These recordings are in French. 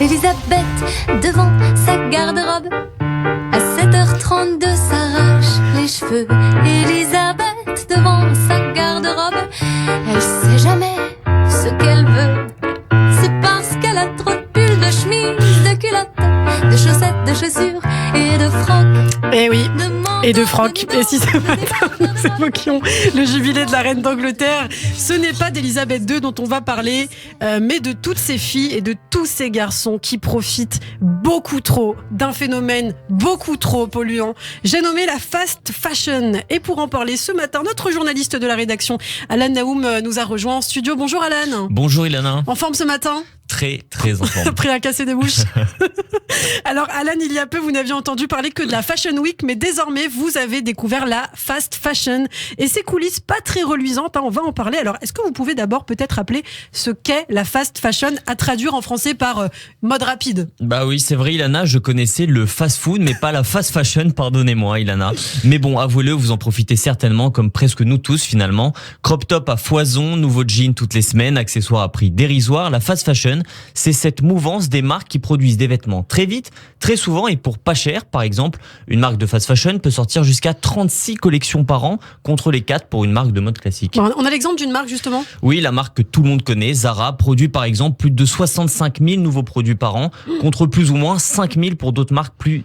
Elisabeth devant sa garde-robe. À 7h32 s'arrache les cheveux. Elisabeth devant sa garde-robe. Elle sait jamais ce qu'elle veut. C'est parce qu'elle a trop de pulls, de chemises, de culottes, de chaussettes, de chaussures et de frocs. Eh oui, et de frocs. Et si ce matin nous évoquions le jubilé de la reine d'Angleterre, ce n'est pas d'Elisabeth II dont on va parler, mais de toutes ces filles et de tous ces garçons qui profitent beaucoup trop d'un phénomène beaucoup trop polluant. J'ai nommé la fast fashion. Et pour en parler ce matin, notre journaliste de la rédaction, Alan Naoum, nous a rejoint en studio. Bonjour Alan. Bonjour Ilana. En forme ce matin ? Très en forme. Prêt à casser des bouches. Alors Alan, il y a peu, vous n'aviez entendu parler que de la Fashion Week, mais désormais, vous avez découvert la fast fashion. Et ces coulisses pas très reluisantes, on va en parler. Alors, est-ce que vous pouvez d'abord peut-être rappeler ce qu'est la fast fashion, à traduire en français par mode rapide? Bah oui, c'est vrai Ilana, je connaissais le fast food, mais pas la fast fashion, pardonnez-moi Ilana. Mais bon, avouez-le, vous en profitez certainement, comme presque nous tous finalement. Crop top à foison, nouveaux jeans toutes les semaines, accessoires à prix dérisoire. La fast fashion, c'est cette mouvance des marques qui produisent des vêtements très vite, très souvent et pour pas cher. Par exemple, une marque de fast fashion peut sortir jusqu'à 36 collections par an contre les 4 pour une marque de mode classique. Bon, on a l'exemple d'une marque justement ? Oui, la marque que tout le monde connaît, Zara, produit par exemple plus de 65 000 nouveaux produits par an contre plus ou moins 5 000 pour d'autres marques plus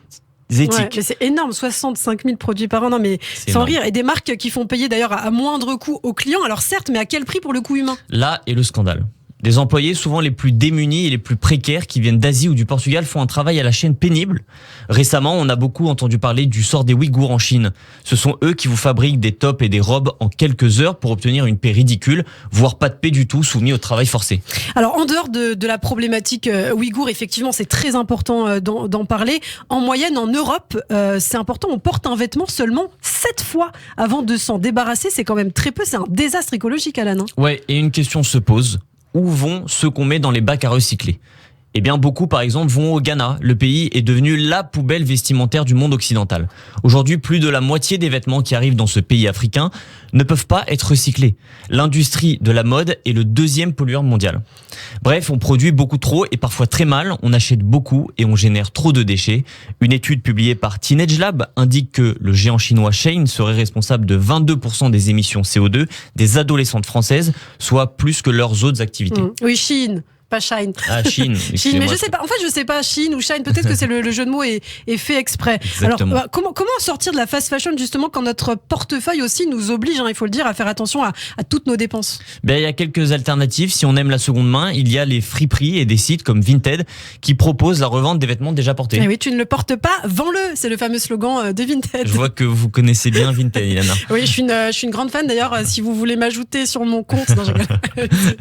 éthiques. Ouais, mais c'est énorme, 65 000 produits par an, non mais C'est sans énorme. rire. Et des marques qui font payer d'ailleurs à moindre coût aux clients. Alors certes, mais à quel prix pour le coût humain ? Là est le scandale. Des employés, souvent les plus démunis et les plus précaires, qui viennent d'Asie ou du Portugal, font un travail à la chaîne pénible. Récemment, on a beaucoup entendu parler du sort des Ouïghours en Chine. Ce sont eux qui vous fabriquent des tops et des robes en quelques heures pour obtenir une paie ridicule, voire pas de paie du tout, soumis au travail forcé. Alors en dehors de la problématique ouïghour, effectivement c'est très important d'en parler. En moyenne en Europe, c'est important, on porte un vêtement seulement 7 fois avant de s'en débarrasser. C'est quand même très peu, c'est un désastre écologique, Alan. Ouais, et une question se pose. Où vont ceux qu'on met dans les bacs à recycler ? Eh bien, beaucoup, par exemple, vont au Ghana. Le pays est devenu la poubelle vestimentaire du monde occidental. Aujourd'hui, plus de la moitié des vêtements qui arrivent dans ce pays africain ne peuvent pas être recyclés. L'industrie de la mode est le 2e pollueur mondial. Bref, on produit beaucoup trop et parfois très mal, on achète beaucoup et on génère trop de déchets. Une étude publiée par Teenage Lab indique que le géant chinois Shein serait responsable de 22% des émissions CO2 des adolescentes françaises, soit plus que leurs autres activités. Oui, Chine. Pas Shine. Ah, Chine. Chine, mais je sais pas. En fait, je sais pas, Chine ou Shine. Peut-être que c'est le jeu de mots est fait exprès. Exactement. Alors, comment sortir de la fast fashion justement quand notre portefeuille aussi nous oblige, il faut le dire, à faire attention à toutes nos dépenses. Ben, il y a quelques alternatives. Si on aime la seconde main, il y a les friperies et des sites comme Vinted qui proposent la revente des vêtements déjà portés. Et oui, tu ne le portes pas, vends-le. C'est le fameux slogan de Vinted. Je vois que vous connaissez bien Vinted, Ilana. Oui, je suis une grande fan. D'ailleurs, si vous voulez m'ajouter sur mon compte. Non, je rigole.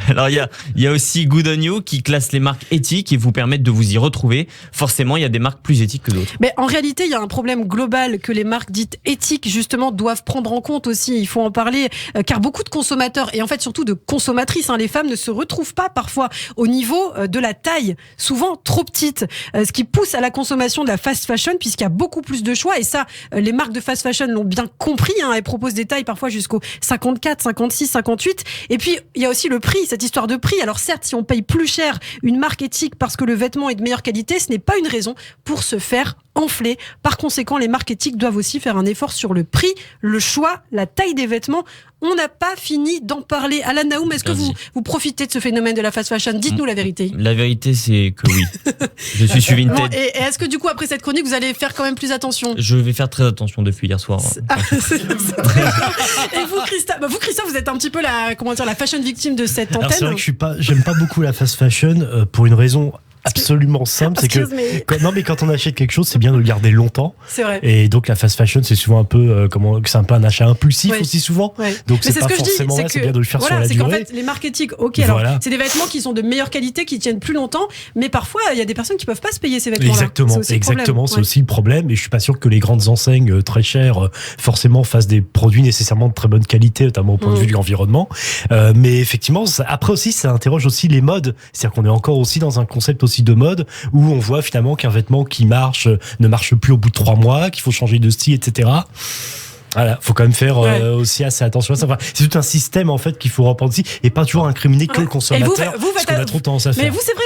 Alors, il y a aussi Good On You qui classe les marques éthiques et vous permettent de vous y retrouver. Forcément, il y a des marques plus éthiques que d'autres. Mais en réalité, il y a un problème global que les marques dites éthiques, justement, doivent prendre en compte aussi. Il faut en parler, car beaucoup de consommateurs, et en fait surtout de consommatrices, les femmes ne se retrouvent pas parfois au niveau de la taille, souvent trop petite, ce qui pousse à la consommation de la fast fashion, puisqu'il y a beaucoup plus de choix. Et ça, les marques de fast fashion l'ont bien compris. Elles proposent des tailles parfois jusqu'au 54, 56, 58. Et puis, il y a aussi le prix, cette histoire de prix. Alors certes, si on paye plus cher une marque éthique parce que le vêtement est de meilleure qualité, ce n'est pas une raison pour se faire enfler. Par conséquent, les marques éthiques doivent aussi faire un effort sur le prix, le choix, la taille des vêtements. On n'a pas fini d'en parler. Alan Naoum, est-ce que vous profitez de ce phénomène de la fast fashion ? Dites-nous la vérité. La vérité, c'est que oui. Je suis sur Vinted. Bon, et est-ce que du coup, après cette chronique, vous allez faire quand même plus attention ? Je vais faire très attention depuis hier soir. Et vous, Christophe, vous êtes un petit peu la fashion victime de cette antenne. Alors, c'est vrai que j'aime pas beaucoup la fast fashion pour une raison absolument simple, c'est que quand on achète quelque chose, c'est bien de le garder longtemps. C'est vrai. Et donc la fast fashion, c'est souvent un peu c'est un peu un achat impulsif aussi souvent. Ouais. Donc mais c'est pas forcément vrai, c'est bien de le faire sur la durée. C'est qu'en fait les marques éthiques, alors c'est des vêtements qui sont de meilleure qualité, qui tiennent plus longtemps, mais parfois il y a des personnes qui peuvent pas se payer ces vêtements-là. Exactement, c'est aussi le problème. Et je suis pas sûr que les grandes enseignes très chères forcément fassent des produits nécessairement de très bonne qualité, notamment au point de vue de l'environnement. Mais effectivement, après aussi, ça interroge aussi les modes. C'est-à-dire qu'on est encore aussi dans un concept aussi de mode où on voit finalement qu'un vêtement qui marche ne marche plus au bout de 3 mois, qu'il faut changer de style, etc. Voilà, faut quand même faire aussi assez attention à ça. Enfin, c'est tout un système en fait qu'il faut reprendre aussi et pas toujours incriminer que le consommateur. Et vous parce qu'on a trop tendance à faire. Mais vous, c'est vrai,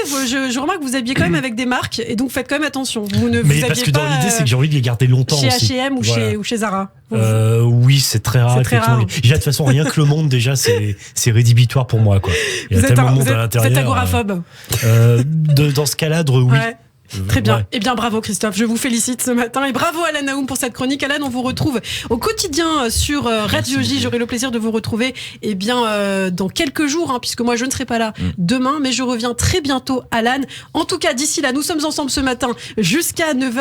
je remarque que vous habillez quand même avec des marques et donc faites quand même attention. Vous ne mais vous parce que pas, dans l'idée, c'est que j'ai envie de les garder longtemps chez aussi. H&M ou, ou chez Zara. Oui, c'est très rare. C'est très rare. Déjà, de toute façon, rien que le monde, déjà, c'est rédhibitoire pour moi, quoi. Il y a tellement de monde à l'intérieur. Vous êtes agoraphobe. Dans ce cas-là, oui. Ouais. Très bien. Ouais. Eh bien, bravo Christophe. Je vous félicite ce matin et bravo Alan Naoum pour cette chronique. Alan, on vous retrouve au quotidien sur Radio J. J'aurai le plaisir de vous retrouver dans quelques jours, puisque moi je ne serai pas là demain, mais je reviens très bientôt, Alan. En tout cas, d'ici là, nous sommes ensemble ce matin jusqu'à 9h.